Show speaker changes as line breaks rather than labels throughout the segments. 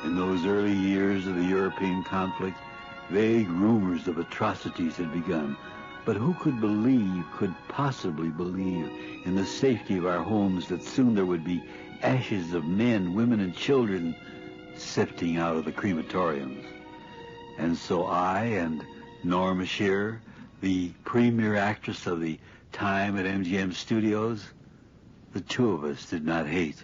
In those early years of the European conflict, vague rumors of atrocities had begun. But who could possibly believe in the safety of our homes, that soon there would be ashes of men, women, and children sifting out of the crematoriums? And so I and Norma Shearer, the premier actress of the time at MGM Studios, the two of us did not hate.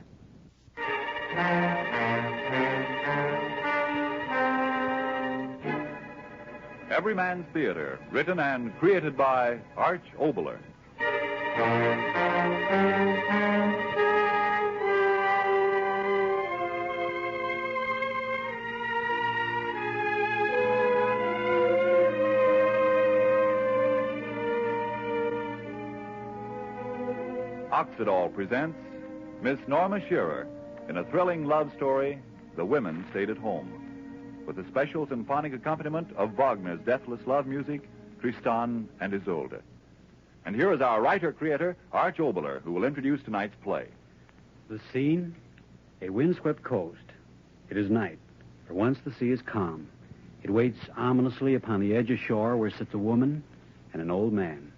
Everyman's Theater, written and created by Arch Oboler. Oxidol presents Miss Norma Shearer in a thrilling love story, The Women Stayed at Home, with the special symphonic accompaniment of Wagner's deathless love music, Tristan and Isolde. And here is our writer-creator, Arch Oboler, who will introduce tonight's play.
The scene, a windswept coast. It is night. For once the sea is calm. It waits ominously upon the edge of shore where sits a woman and an old man.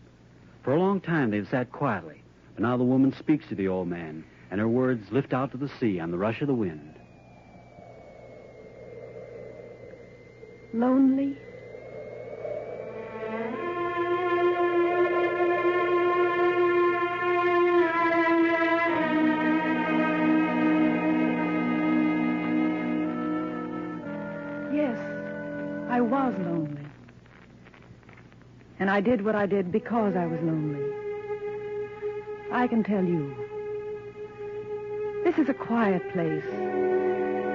For a long time they've sat quietly, but now the woman speaks to the old man, and her words lift out to the sea on the rush of the wind.
Lonely? Yes, I was lonely. And I did what I did because I was lonely. I can tell you. This is a quiet place.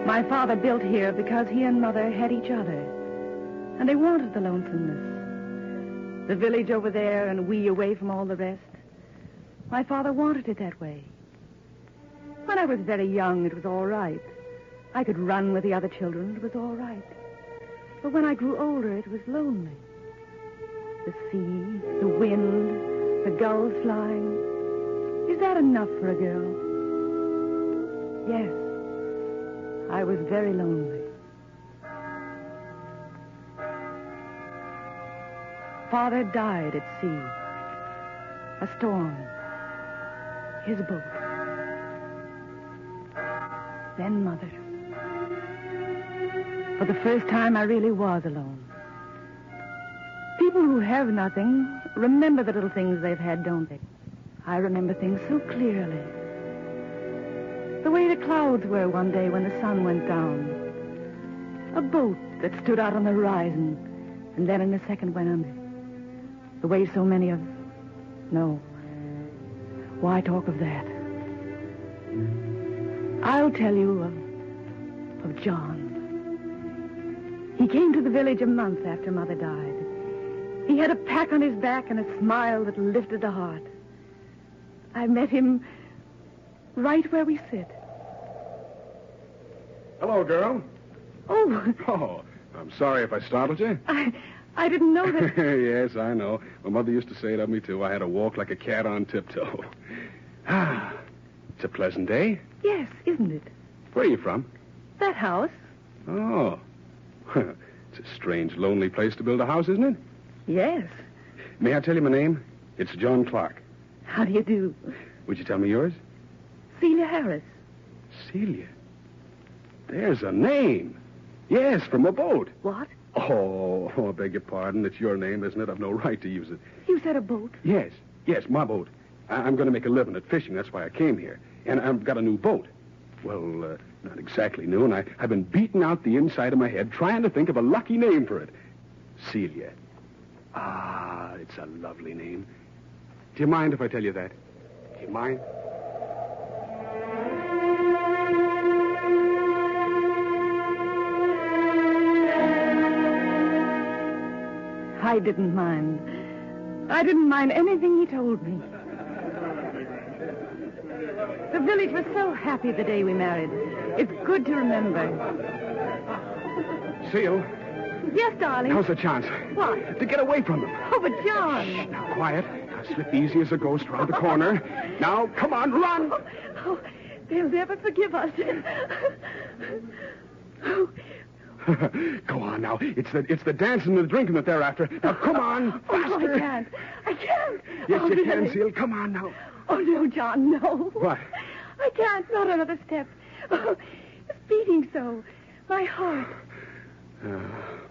My father built here because he and Mother had each other. And they wanted the lonesomeness. The village over there and we away from all the rest. My father wanted it that way. When I was very young, it was all right. I could run with the other children. It was all right. But when I grew older, it was lonely. The sea, the wind, the gulls flying. Is that enough for a girl? Yes. I was very lonely. Father died at sea. A storm. His boat. Then Mother. For the first time, I really was alone. People who have nothing remember the little things they've had, don't they? I remember things so clearly. The way the clouds were one day when the sun went down. A boat that stood out on the horizon and then in a second went under. The way so many of... No. Why talk of that? I'll tell you of John. He came to the village a month after Mother died. He had a pack on his back and a smile that lifted the heart. I met him right where we sit.
Hello, girl.
Oh.
Oh, I'm sorry if I startled you.
I didn't know that...
Yes, I know. My mother used to say it of me, too. I had to walk like a cat on tiptoe. Ah, it's a pleasant day.
Yes, isn't it?
Where are you from?
That house.
Oh. It's a strange, lonely place to build a house, isn't it?
Yes.
May I tell you my name? It's John Clark.
How do you do?
Would you tell me yours?
Celia Harris.
Celia? There's a name. Yes, from a boat.
What?
Oh, I beg your pardon. It's your name, isn't it? I've no right to use it.
You said a boat?
Yes, my boat. I'm going to make a living at fishing. That's why I came here. And I've got a new boat. Well, not exactly new, and I've been beating out the inside of my head trying to think of a lucky name for it. Celia. Ah, it's a lovely name. Do you mind if I tell you that? Do you mind?
I didn't mind. I didn't mind anything he told me. The village was so happy the day we married. It's good to remember.
Seal.
Yes, darling.
Now's the chance.
What?
To get away from them.
Oh, but John.
Shh, now, quiet. Now, slip easy as a ghost around the corner. Now, come on, run.
Oh, they'll never forgive us.
Go on now. It's the dancing and the drinking that they're after. Now, come on, faster.
Oh, I can't.
Yes,
oh,
you
really?
can, Seal. Come on now.
Oh, no, John, no.
What?
I can't. Not another step. Oh, it's beating so. My heart.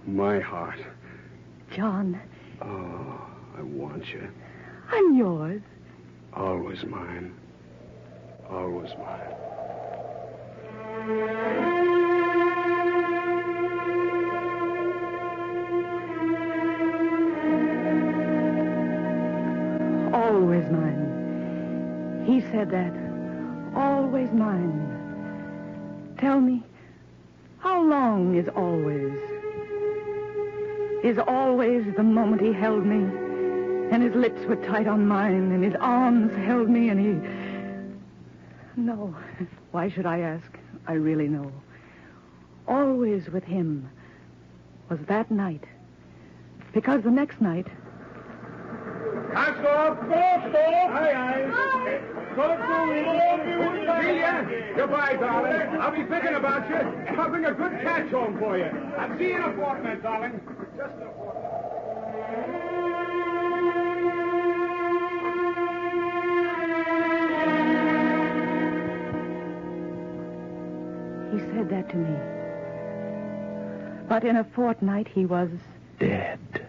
My heart.
John.
Oh, I want you.
I'm yours.
Always mine. Always mine.
Always mine. He said that. Always mine. Tell me, how long is always? Is always the moment he held me, and his lips were tight on mine, and his arms held me, and he... No. Why should I ask? I really know. Always with him was that night. Because the next night...
Stop! Aye.
Celia, goodbye, darling. I'll be thinking about you. I'll bring a good catch home for you. I'll see you in a fortnight, darling. Just a fortnight.
He said that to me. But in a fortnight, he was...
Dead.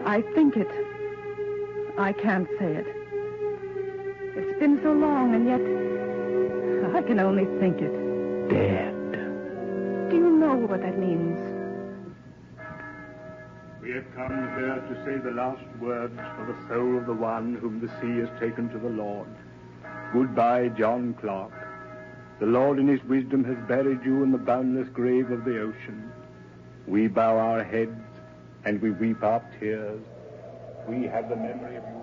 I think it. I can't say it. It's been so long, and yet I can only think it.
Dead.
Do you know what that means?
We have come here to say the last words for the soul of the one whom the sea has taken to the Lord. Goodbye, John Clark. The Lord in his wisdom has buried you in the boundless grave of the ocean. We bow our heads and we weep our tears. We have the memory of you.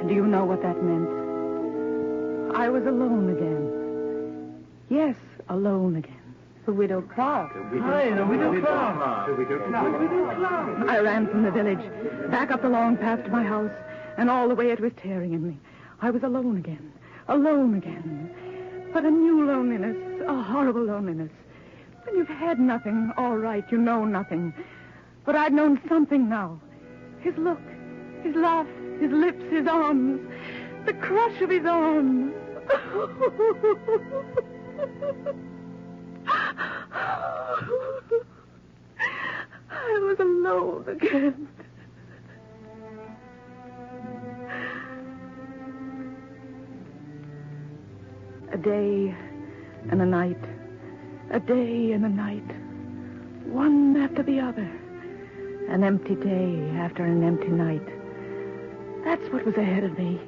Do you know what that meant? I was alone again. Yes, alone again. The Widow Clark.
Hi, the Widow Clark.
I ran from the village, back up the long path to my house, and all the way it was tearing at me. I was alone again. Alone again. But a new loneliness, a horrible loneliness. When you've had nothing, all right, you know nothing. But I'd known something now. His look, his laugh, his lips, his arms, the crush of his arms. I was alone again. A day and a night. A day and a night. One after the other. An empty day after an empty night. That's what was ahead of me.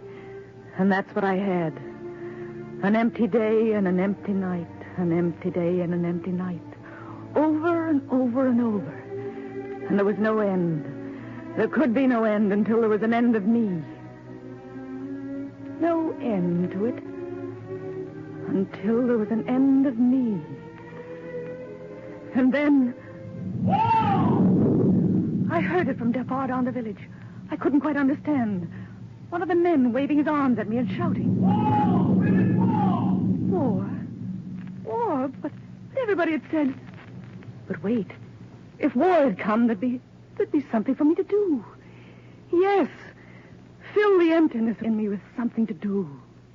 And that's what I had. An empty day and an empty night. An empty day and an empty night. Over and over and over. And there was no end. There could be no end until there was an end of me. No end to it. Until there was an end of me. And then... Whoa! I heard it from far down the village. I couldn't quite understand. One of the men waving his arms at me and shouting. War! War? War? But everybody had said... But wait. If war had come, there'd be something for me to do. Yes. Fill the emptiness in me with something to do.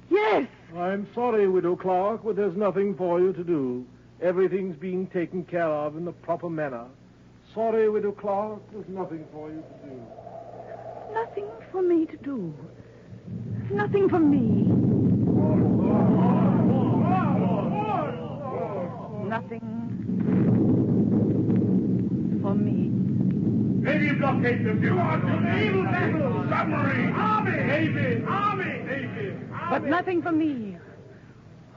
Yes.
I'm sorry, Widow Clark, but there's nothing for you to do. Everything's being taken care of in the proper manner. Sorry, Widow Clark, there's nothing for you to do.
Nothing for me to do. Nothing for me. Nothing for me.
Navy blockade them. You are to naval battle. Submarine. Army. Navy. Army. Navy.
But nothing for me.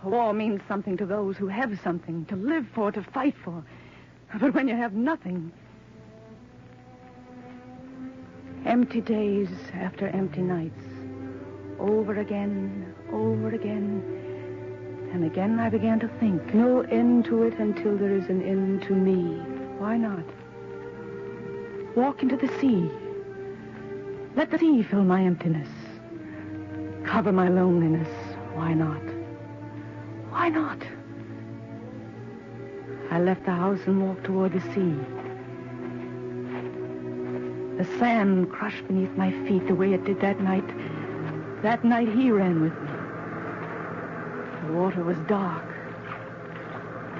War means something to those who have something to live for, to fight for. But when you have nothing... Empty days after empty nights. Over again, over again. And again I began to think. No end to it until there is an end to me. Why not? Walk into the sea. Let the sea fill my emptiness. Cover my loneliness. Why not? Why not? I left the house and walked toward the sea. The sand crushed beneath my feet the way it did that night. That night he ran with me. The water was dark.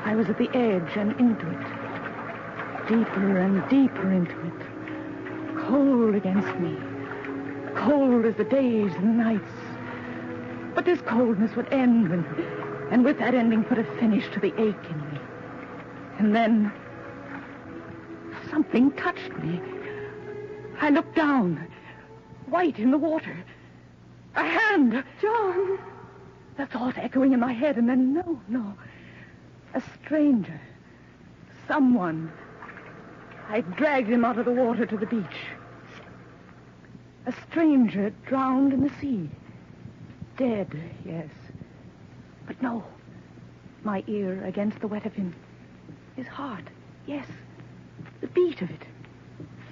I was at the edge and into it. Deeper and deeper into it. Cold against me. Cold as the days and the nights. But this coldness would end, and with that ending put a finish to the ache in me. And then something touched me. I looked down, white in the water. A hand. John. The thought echoing in my head, and then no. A stranger. Someone. I dragged him out of the water to the beach. A stranger drowned in the sea. Dead, yes. But no. My ear against the wet of him. His heart, yes. The beat of it.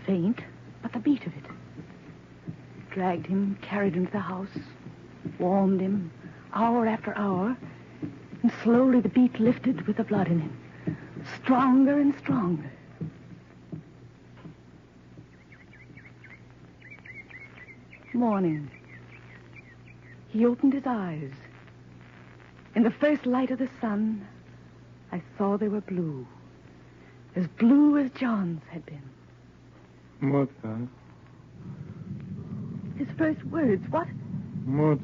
Faint, but the beat of it. Dragged him, carried him to the house, warmed him, hour after hour, and slowly the beat lifted with the blood in him. Stronger and stronger. Morning. He opened his eyes. In the first light of the sun, I saw they were blue. As blue as John's had been.
Mother.
His first words, what?
Mother.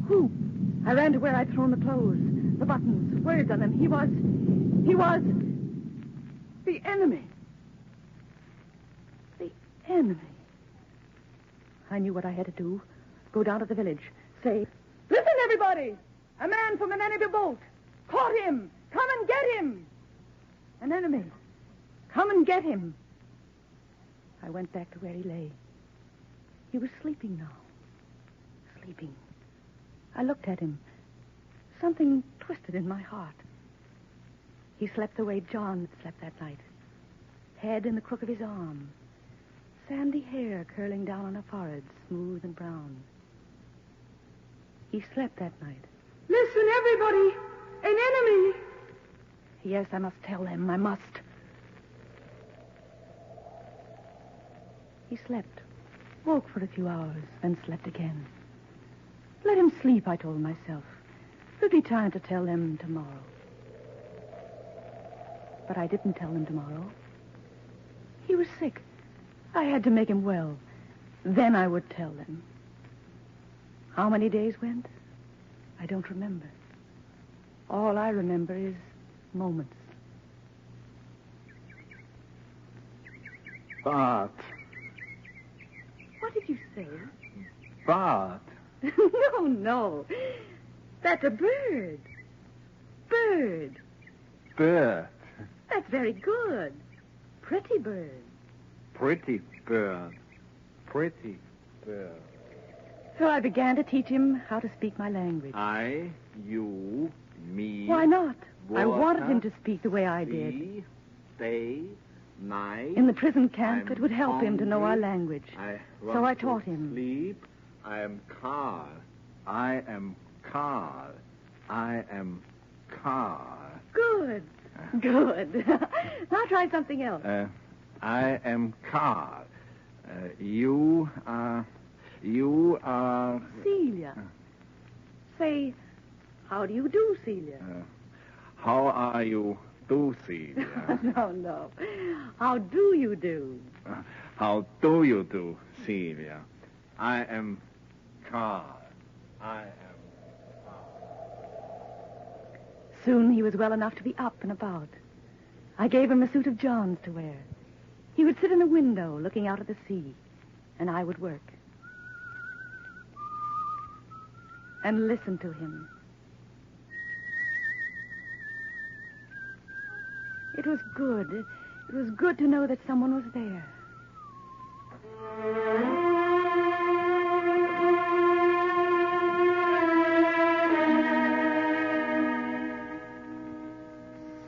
Who? I ran to where I'd thrown the clothes, the buttons, words on them. He was the enemy. The enemy. I knew what I had to do. Go down to the village. Say, listen, everybody! A man from an enemy boat. Caught him! Come and get him! An enemy. Come and get him. I went back to where he lay. He was sleeping now. Sleeping. I looked at him. Something twisted in my heart. He slept the way John slept that night. Head in the crook of his arm. Sandy hair curling down on a forehead, smooth and brown. He slept that night.
Listen, everybody! An enemy!
Yes, I must tell them. I must. He slept. Woke for a few hours, then slept again. Let him sleep, I told myself. There'll be time to tell them tomorrow. But I didn't tell them tomorrow. He was sick. I had to make him well. Then I would tell them. How many days went? I don't remember. All I remember is moments.
Bart.
What did you say?
Bart.
No. That's a bird. Bird.
Bird.
That's very good. Pretty bird.
Pretty bird. Pretty bird.
So I began to teach him how to speak my language.
I, you, me.
Why not? I
water,
wanted him to speak the way I
sea,
did.
Day, night.
In the prison camp,
I'm
it would help him to know our
hungry.
language.
Want
So I
to
taught him.
Sleep. I am Carl. I am Carl. I am Carl.
Good. Good. Now try something else.
I am Carl. You are...
Celia. Say, how do you do, Celia?
How are you do, Celia?
No. How do you do?
How do you do, Celia? I am Carl. I am Carl.
Soon he was well enough to be up and about. I gave him a suit of John's to wear. He would sit in the window looking out at the sea, and I would work. And listen to him. It was good. It was good to know that someone was there.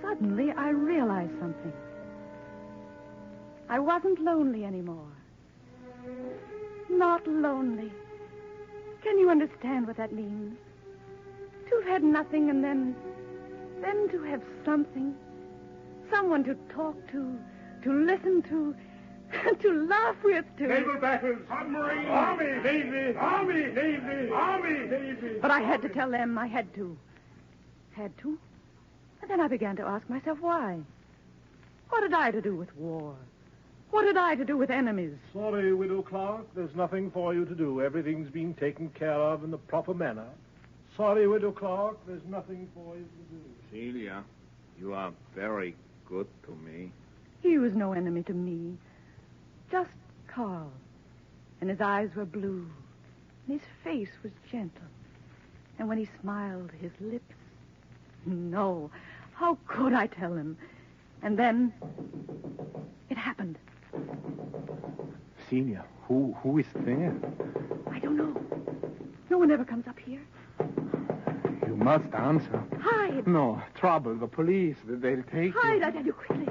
Suddenly, I realized something. I wasn't lonely anymore. Not lonely. Can you understand what that means? To have had nothing and then to have something. Someone to talk to listen to laugh with, to...
Naval battles, submarine, army, navy, army, navy, army, navy.
But I had to tell them. I had to. Had to? And then I began to ask myself why. What had I to do with war? What had I to do with enemies?
Sorry, Widow Clark, there's nothing for you to do. Everything's been taken care of in the proper manner. Sorry, Widow Clark, there's nothing for you to do.
Celia, you are very good to me.
He was no enemy to me. Just Carl. And his eyes were blue. And his face was gentle. And when he smiled, his lips... No. How could I tell him? And then... it happened.
Celia, who is there?
I don't know. No one ever comes up here.
You must answer.
Hide!
No, trouble. The police. They'll take
Hide,
you.
I tell you quickly.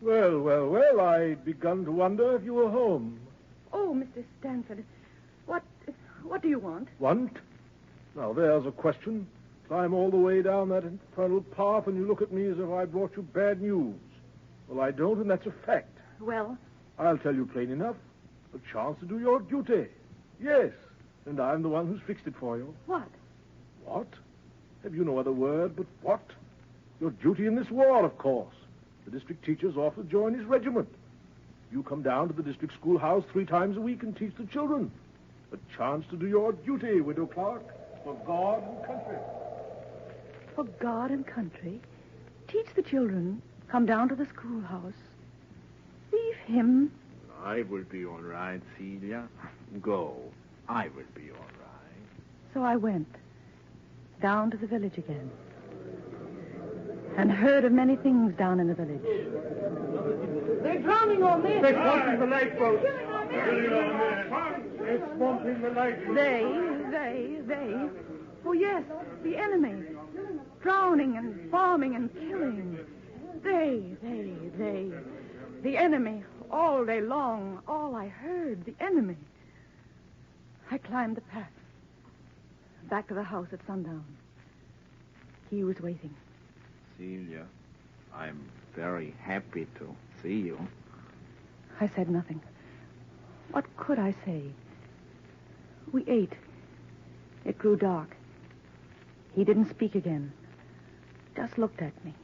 Well, I'd begun to wonder if you were home.
Oh, Mr. Stanford, what do you want?
Want? Now, there's a question. Climb all the way down that infernal path and you look at me as if I brought you bad news. Well, I don't, and that's a fact.
Well?
I'll tell you plain enough. A chance to do your duty. Yes, and I'm the one who's fixed it for you.
What?
What? Have you no other word but what? Your duty in this war, of course. The district teacher's offered to join his regiment. You come down to the district schoolhouse 3 times a week and teach the children. A chance to do your duty, Widow Clark, for God and country.
For God and country? Teach the children. Come down to the schoolhouse. Leave him.
I will be all right, Celia. Go. I will be all right.
So I went down to the village again. And heard of many things down in the village.
They're drowning our men.
They're swamping the lifeboats. They're swamping the lifeboats.
They. Oh, yes, the enemy. Drowning and bombing and killing. They. The enemy, all day long, all I heard, the enemy. I climbed the path. Back to the house at sundown. He was waiting.
Celia, I'm very happy to see you.
I said nothing. What could I say? We ate. It grew dark. He didn't speak again. Just looked at me.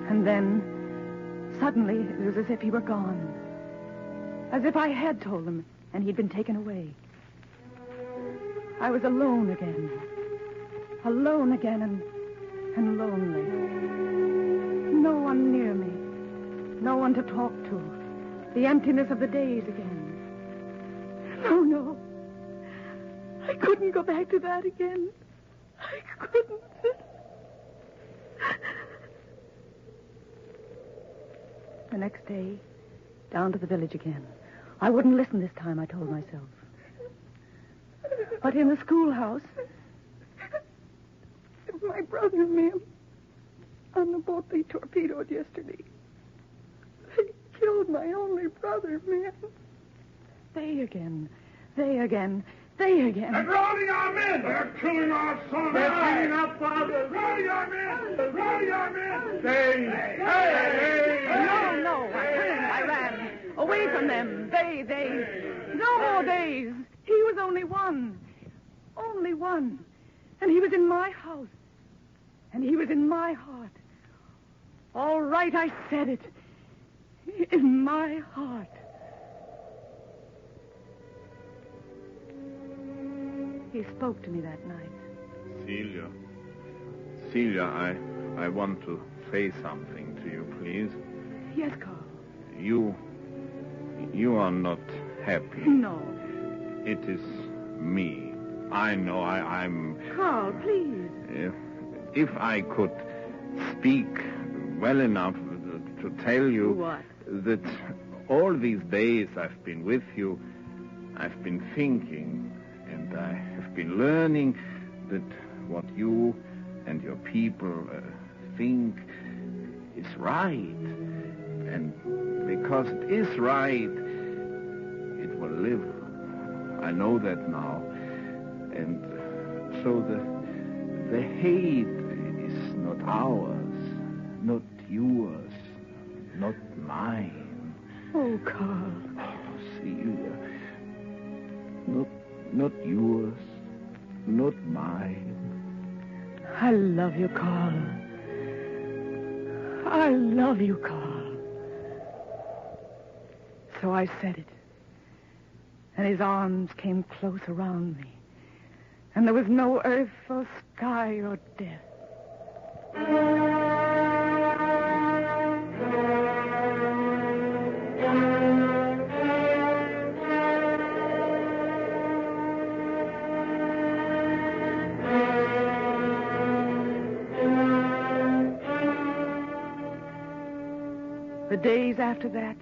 And then, suddenly, it was as if he were gone. As if I had told him, and he'd been taken away. I was alone again. Alone again and lonely. No one near me. No one to talk to. The emptiness of the days again. No. I couldn't go back to that again. I couldn't. The next day, down to the village again. I wouldn't listen this time, I told myself. But in the schoolhouse...
My brother, ma'am, on the boat they torpedoed yesterday. They killed my only brother, ma'am.
They again.
They're drowning our men! They're killing our sons! They're killing our fathers! Drowning our men! Drowning our men! Hey!
No, I turned, I ran. Away from them. They. No more days. He was only one. Only one. And he was in my house. And he was in my heart. All right, I said it. In my heart. He spoke to me that night.
Celia, I want to say something to you, please.
Yes, Carl.
You are not happy.
No.
It is me. I know I'm...
Carl, please.
If I could speak well enough to tell you...
What?
That all these days I've been with you, I've been thinking I have been learning that what you and your people think is right. And because it is right, it will live. I know that now. And so the hate is not ours, not yours, not mine.
Oh, Carl.
Oh, Celia. Not yours, not mine.
I love you, Carl. I love you, Carl. So I said it. And his arms came close around me. And there was no earth or sky or death. The days after that,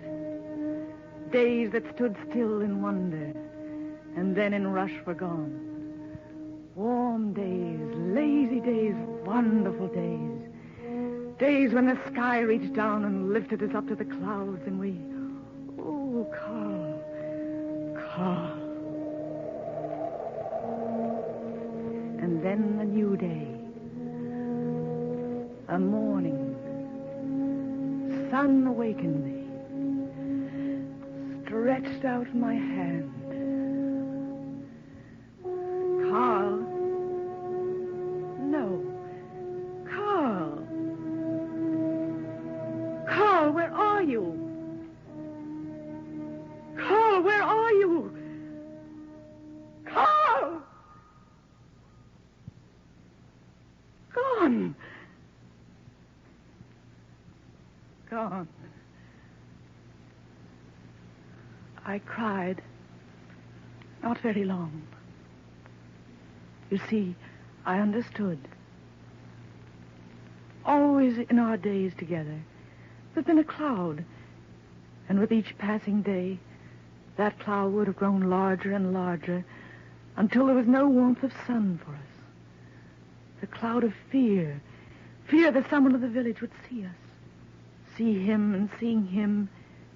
days that stood still in wonder, and then in rush were gone. Warm days, lazy days, wonderful days. Days when the sky reached down and lifted us up to the clouds, and we... Oh, Carl, Carl. And then a new day. A morning. Sun awakened me. Stretched out my hand. Carl. No. Carl. Carl, where are you? Carl, where are you? Carl! Gone. Gone. I cried. Not very long. You see, I understood. Always in our days together, there's been a cloud. And with each passing day, that cloud would have grown larger and larger until there was no warmth of sun for us. The cloud of fear. Fear that someone of the village would see us. See him, and seeing him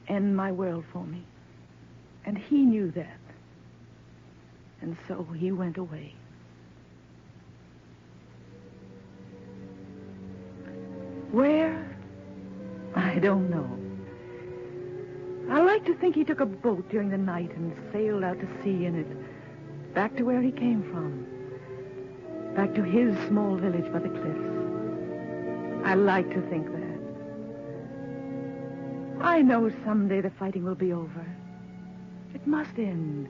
end my world for me. And he knew that. And so he went away. Where? I don't know. I like to think he took a boat during the night and sailed out to sea in it, back to where he came from, back to his small village by the cliffs. I like to think that. I know someday the fighting will be over. It must end.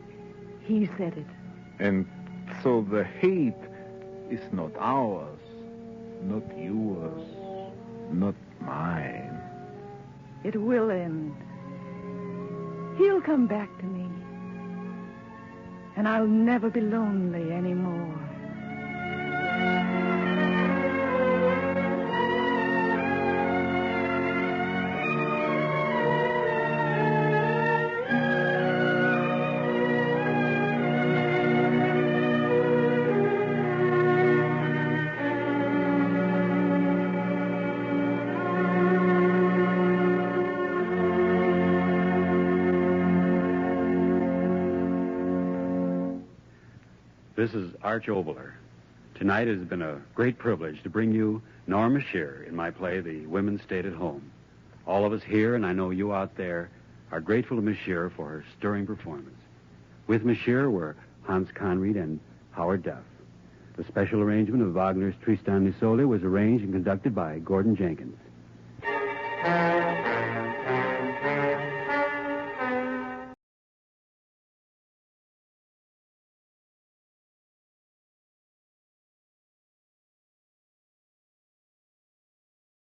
He said it.
And so the hate is not ours, not yours, not mine.
It will end. He'll come back to me. And I'll never be lonely anymore.
This is Arch Oboler. Tonight it has been a great privilege to bring you Norma Shearer in my play, The Women Stayed at Home. All of us here, and I know you out there, are grateful to Miss Shearer for her stirring performance. With Miss Shearer were Hans Conried and Howard Duff. The special arrangement of Wagner's Tristan and Isolde was arranged and conducted by Gordon Jenkins.